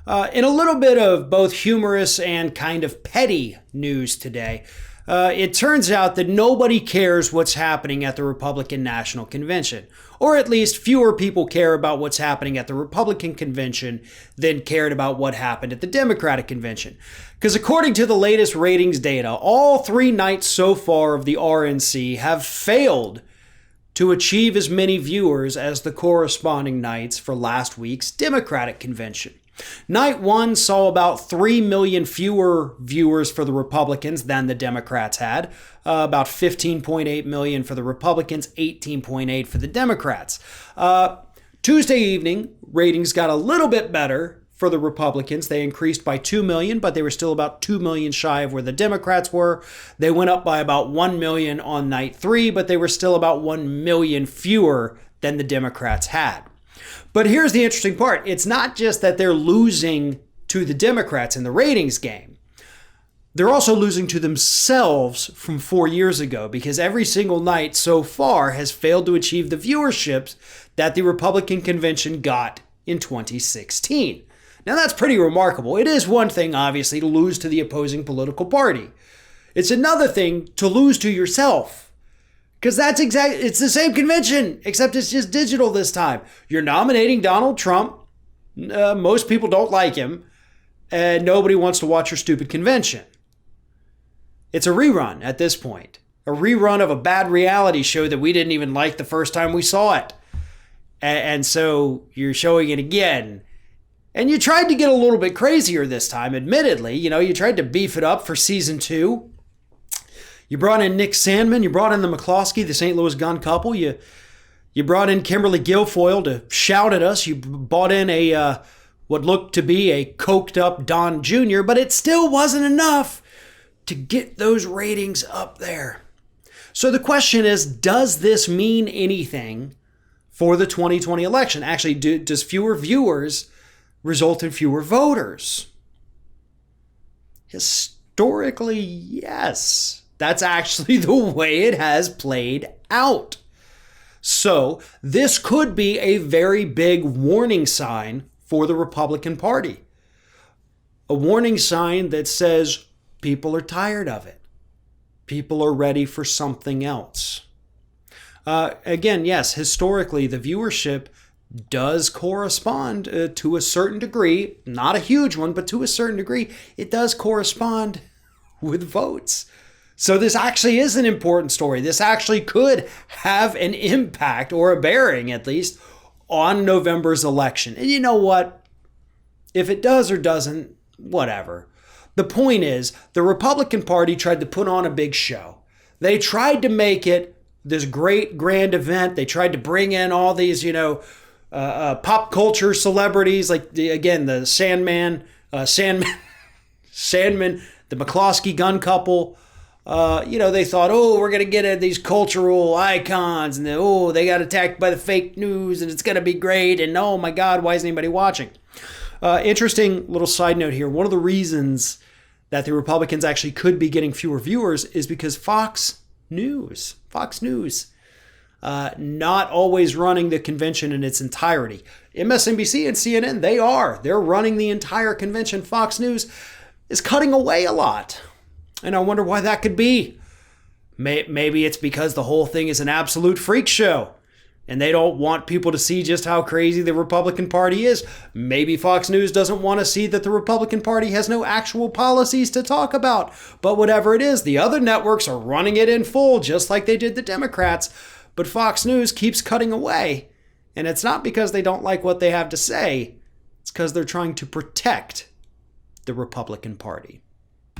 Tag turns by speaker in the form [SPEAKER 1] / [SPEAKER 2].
[SPEAKER 1] In a little bit of both humorous and kind of petty news today, it turns out that nobody cares what's happening at the Republican National Convention. Or at least fewer people care about what's happening at the Republican Convention than cared about what happened at the Democratic Convention. Because according to the latest ratings data, all 3 nights so far of the RNC have failed to achieve as many viewers as the corresponding nights for last week's Democratic Convention. Night 1 saw about 3 million fewer viewers for the Republicans than the Democrats had. About 15.8 million for the Republicans, 18.8 for the Democrats. Tuesday evening, ratings got a little bit better for the Republicans. They increased by 2 million, but they were still about 2 million shy of where the Democrats were. They went up by about 1 million on night 3, but they were still about 1 million fewer than the Democrats had. But here's the interesting part. It's not just that they're losing to the Democrats in the ratings game. They're also losing to themselves from 4 years ago, because every single night so far has failed to achieve the viewerships that the Republican convention got in 2016. Now that's pretty remarkable. It is one thing, obviously, to lose to the opposing political party. It's another thing to lose to yourself. Because it's the same convention, except it's just digital this time. You're nominating Donald Trump. Most people don't like him. And nobody wants to watch your stupid convention. It's a rerun at this point. A rerun of a bad reality show that we didn't even like the first time we saw it. And so you're showing it again. And you tried to get a little bit crazier this time, admittedly. You tried to beef it up for season 2. You brought in Nick Sandmann. You brought in the McCloskey, the St. Louis gun couple. You brought in Kimberly Guilfoyle to shout at us. You brought in what looked to be a coked up Don Jr., but it still wasn't enough to get those ratings up there. So the question is, does this mean anything for the 2020 election? Actually, does fewer viewers result in fewer voters? Historically, yes. That's actually the way it has played out. So this could be a very big warning sign for the Republican Party. A warning sign that says people are tired of it. People are ready for something else. Again, yes, historically, the viewership does correspond to a certain degree, not a huge one, but to a certain degree, it does correspond with votes. So this actually is an important story. This actually could have an impact, or a bearing at least, on November's election. And you know what? If it does or doesn't, whatever. The point is, the Republican Party tried to put on a big show. They tried to make it this great grand event. They tried to bring in all these, pop culture celebrities, like the Sandmann, the McCloskey gun couple. They thought, we're going to get at these cultural icons, and they got attacked by the fake news, and it's going to be great, and oh my God, why isn't anybody watching? Interesting little side note here. One of the reasons that the Republicans actually could be getting fewer viewers is because Fox News, not always running the convention in its entirety. MSNBC and CNN, they're running the entire convention. Fox News is cutting away a lot. And I wonder why that could be. Maybe it's because the whole thing is an absolute freak show, and they don't want people to see just how crazy the Republican Party is. Maybe Fox News doesn't want to see that the Republican Party has no actual policies to talk about. But whatever it is, the other networks are running it in full, just like they did the Democrats. But Fox News keeps cutting away. And it's not because they don't like what they have to say. It's because they're trying to protect the Republican Party.